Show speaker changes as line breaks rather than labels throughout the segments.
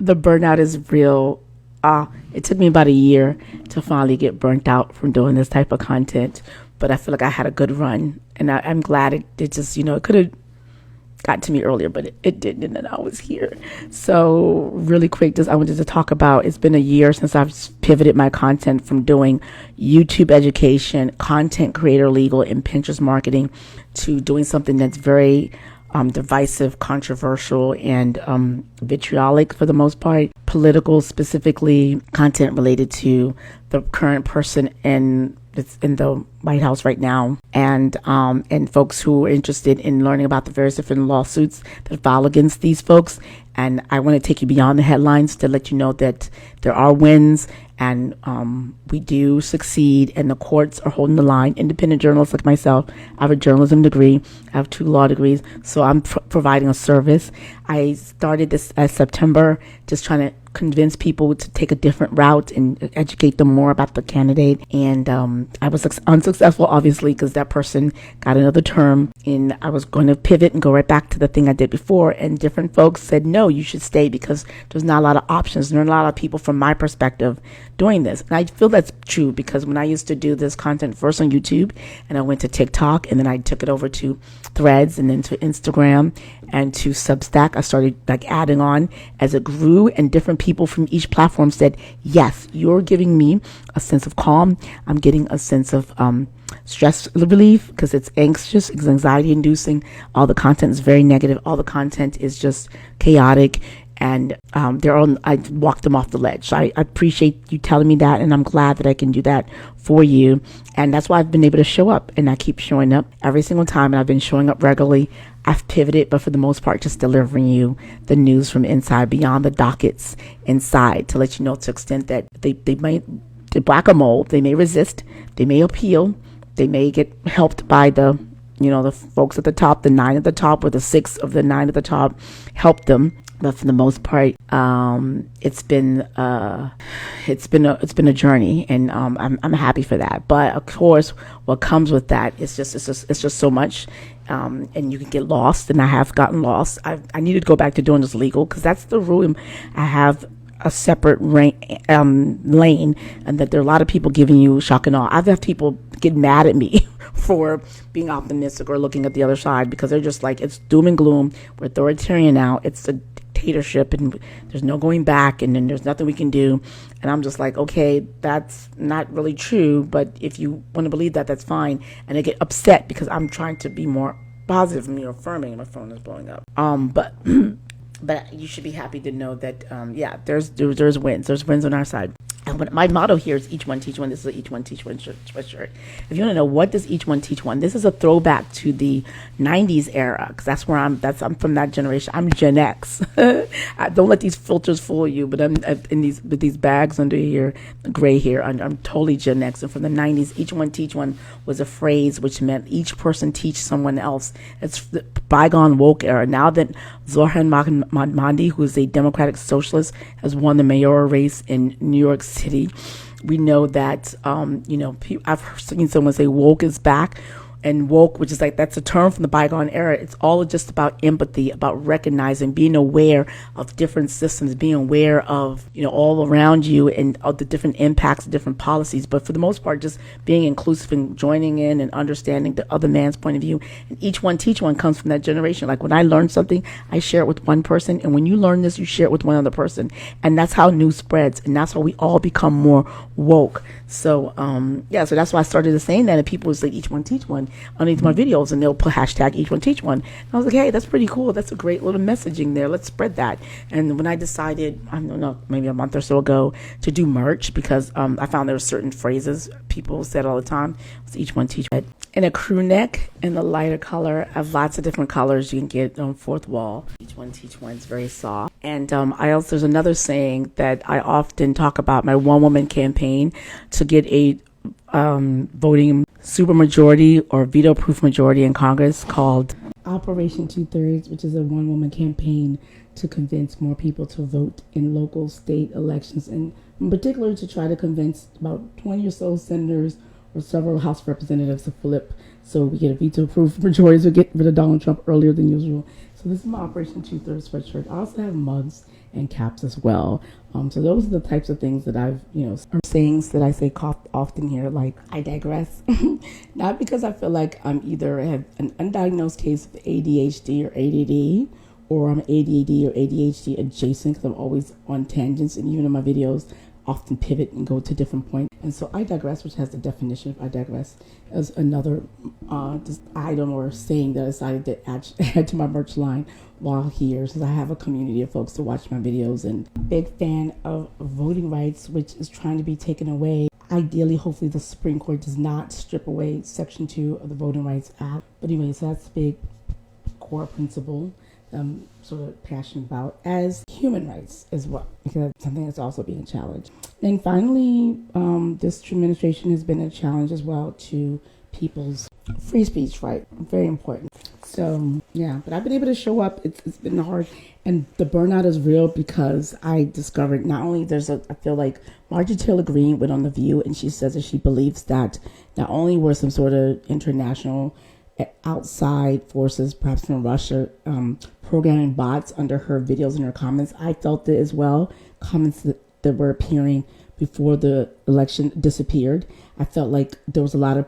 The burnout is real. It took me about a year to finally get burnt out from doing this type of content, but I feel like I had a good run, and I'm glad it just, it could have got to me earlier, but it didn't, and then I was here. So really quick, just I wanted to talk about, it's been a year since I've pivoted my content from doing YouTube education, content creator legal, and Pinterest marketing to doing something that's very divisive, controversial, and vitriolic for the most part, political, specifically content related to the current person in the White House right now, and folks who are interested in learning about the various different lawsuits that file against these folks. And I want to take you beyond the headlines to let you know that there are wins, and we do succeed, and the courts are holding the line. Independent journalists like myself, I have a journalism degree, I have 2 law degrees, so I'm providing a service. I started this as September, just trying to convince people to take a different route and educate them more about the candidate. And I was unsuccessful, obviously, because that person got another term, and I was going to pivot and go right back to the thing I did before. And different folks said, no, you should stay because there's not a lot of options. There are not a lot of people, from my perspective, doing this. And I feel that's true because when I used to do this content first on YouTube, and I went to TikTok, and then I took it over to Threads, and then to Instagram, and to Substack, I started adding on as it grew, and different people from each platform said, yes, you're giving me a sense of calm. I'm getting a sense of stress relief because it's anxious, it's anxiety inducing. All the content is very negative. All the content is just chaotic. And I walked them off the ledge. So I appreciate you telling me that, and I'm glad that I can do that for you. And that's why I've been able to show up, and I keep showing up every single time, and I've been showing up regularly. I've pivoted, but for the most part, just delivering you the news from inside, beyond the dockets inside, to let you know to the extent that they might whack-a-mole, they may resist, they may appeal, they may get helped by the folks at the top, the 9 at the top, or the 6 of the 9 at the top help them. But for the most part, it's been a journey, and I'm happy for that. But of course, what comes with that is just so much, and you can get lost. And I have gotten lost. I needed to go back to doing this legal because that's the room. I have a separate lane, and that there are a lot of people giving you shock and awe. I've had people get mad at me for being optimistic or looking at the other side because they're just like, it's doom and gloom. We're authoritarian now. It's a dictatorship, and there's no going back, and then there's nothing we can do. And I'm just like, okay, that's not really true, but if you want to believe that, that's fine. And I get upset because I'm trying to be more positive and more affirming, and my phone is blowing up. But but you should be happy to know that there's wins. There's wins on our side. And my motto here is each one teach one. This is a each one teach one sweatshirt. If you want to know what does each one teach one, this is a throwback to the 90s era, because that's where I'm from that generation. I'm Gen X. Don't let these filters fool you, but I'm in these bags under here, gray hair. I'm totally Gen X. And from the 90s, each one teach one was a phrase which meant each person teach someone else. It's the bygone woke era. Now that Zohran Mahmoudi, who is a Democratic socialist, has won the mayoral race in New York City, we know that I've seen someone say woke is back. And woke, which is that's a term from the bygone era. It's all just about empathy, about recognizing, being aware of different systems, being aware of, all around you and of the different impacts of different policies. But for the most part, just being inclusive and joining in and understanding the other man's point of view. And each one teach one comes from that generation. Like when I learn something, I share it with one person. And when you learn this, you share it with one other person. And that's how news spreads. And that's how we all become more woke. So, so that's why I started saying that. And people would say, each one teach one underneath my videos, and they'll put hashtag each one teach one. And I was like, hey, that's pretty cool. That's a great little messaging there. Let's spread that. And when I decided, I don't know, maybe a month or so ago, to do merch, because I found there were certain phrases people said all the time, was each one teach one. In a crew neck in the lighter color. I have lots of different colors you can get on fourth wall. Each one teach one is very soft. And there's another saying that I often talk about, my one woman campaign to get a voting supermajority or veto-proof majority in Congress, called Operation Two-Thirds, which is a one-woman campaign to convince more people to vote in local state elections, and in particular to try to convince about 20 or so senators or several House representatives to flip so we get a veto-proof majority, so get rid of Donald Trump earlier than usual. So this is my Operation 2/3 sweatshirt. I also have mugs and caps as well. So those are the types of things that I've, are sayings that I say often here, like I digress. Not because I feel like I'm either have an undiagnosed case of ADHD or ADD, or I'm ADD or ADHD adjacent, because I'm always on tangents, and even in my videos often pivot and go to different points. And so I digress, which has the definition of I digress, as another just item or saying that I decided to add to my merch line while here, since I have a community of folks to watch my videos. And big fan of voting rights, which is trying to be taken away. Ideally, hopefully the Supreme Court does not strip away Section 2 of the Voting Rights Act. But anyway, so that's a big core principle I'm sort of passionate about, as human rights as well, because that's something that's also being challenged. And finally, this administration has been a challenge as well to people's free speech, right? Very important. So yeah, but I've been able to show up. It's been hard, and the burnout is real, because I discovered not only I feel like Marjorie Taylor Greene went on The View, and she says that she believes that not only were some sort of international outside forces, perhaps from Russia, programming bots under her videos and her comments. I felt it as well. Comments that were appearing before the election disappeared. I felt like there was a lot of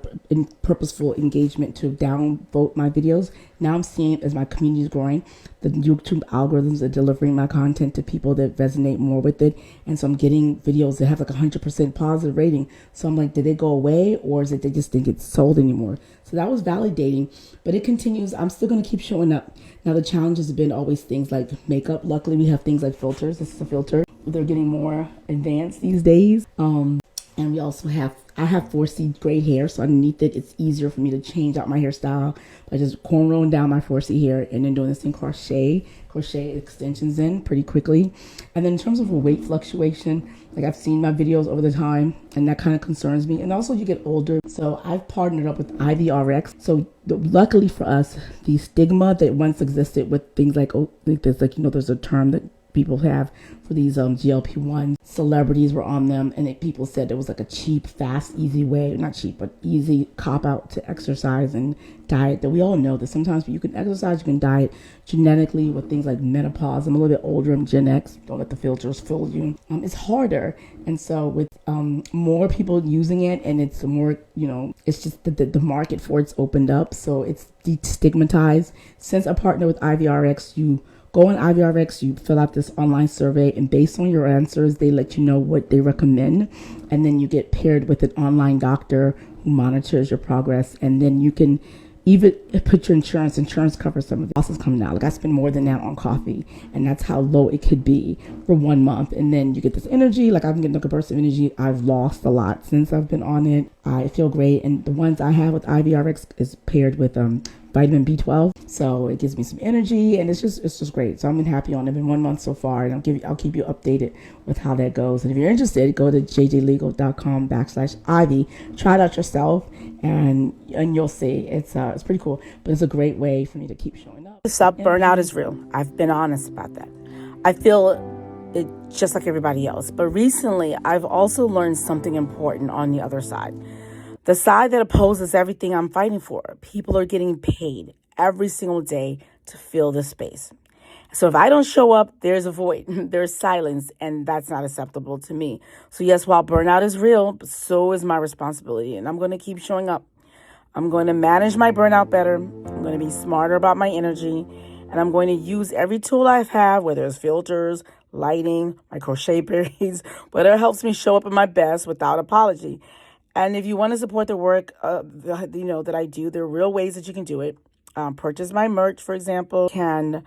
purposeful engagement to downvote my videos. Now I'm seeing, as my community is growing, the YouTube algorithms are delivering my content to people that resonate more with it. And so I'm getting videos that have like 100% positive rating. So I'm like, did they go away, or is it they just didn't get sold anymore? So that was validating, but it continues. I'm still going to keep showing up. Now the challenges have been always things like makeup. Luckily we have things like filters. This is a filter. They're getting more advanced these days. And we also I have 4C braid hair, so underneath it, it's easier for me to change out my hairstyle by just cornrowing down my 4C hair and then doing this in crochet extensions in pretty quickly. And then in terms of a weight fluctuation, like I've seen my videos over the time, and that kind of concerns me. And also you get older. So I've partnered up with IVRX. So luckily for us, the stigma that once existed with things like, there's a term that people have for these GLP-1 celebrities were on them, and people said it was like a cheap, fast, easy way, not cheap, but easy cop out to exercise and diet. That we all know that sometimes you can exercise, you can diet genetically with things like menopause. I'm a little bit older, I'm Gen X. Don't let the filters fool you. It's harder, and so with more people using it, and it's more, it's just the market for it's opened up, so it's destigmatized. Since I partner with IVRX, you go on IVRX, you fill out this online survey, and based on your answers, they let you know what they recommend. And then you get paired with an online doctor who monitors your progress. And then you can even put your insurance covers some of the losses coming out. Like I spend more than that on coffee, and that's how low it could be for 1 month. And then you get this energy, like I've been getting a burst of energy. I've lost a lot since I've been on it. I feel great. And the ones I have with IVRX is paired with vitamin B12, so it gives me some energy, and it's just great. So I've been happy on it. It's been 1 month so far, and I'll keep you updated with how that goes. And if you're interested, go to jjlegal.com/Ivy. Try it out yourself, and you'll see it's pretty cool. But it's a great way for me to keep showing up. Burnout is real. I've been honest about that. I feel it just like everybody else, but recently I've also learned something important on the other side. The side that opposes everything I'm fighting for. People are getting paid every single day to fill this space. So if I don't show up, there's a void, there's silence, and that's not acceptable to me. So yes, while burnout is real, so is my responsibility, and I'm going to keep showing up. I'm going to manage my burnout better. I'm going to be smarter about my energy, and I'm going to use every tool I have, whether it's filters, lighting, my crochet braids, whatever helps me show up at my best without apology. And if you want to support the work, that I do, there are real ways that you can do it. Purchase my merch, for example. Can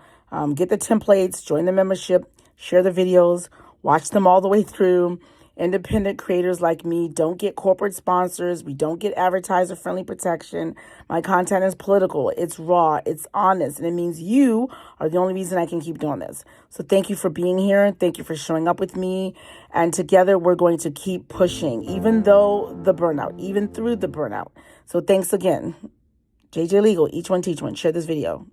get the templates, join the membership, share the videos, watch them all the way through. Independent creators like me don't get corporate sponsors. We don't get advertiser-friendly protection. My content is political. It's raw. It's honest. And it means you are the only reason I can keep doing this. So thank you for being here. Thank you for showing up with me. And together we're going to keep pushing, even through the burnout. So thanks again. JJ Legal, each one teach one. Share this video.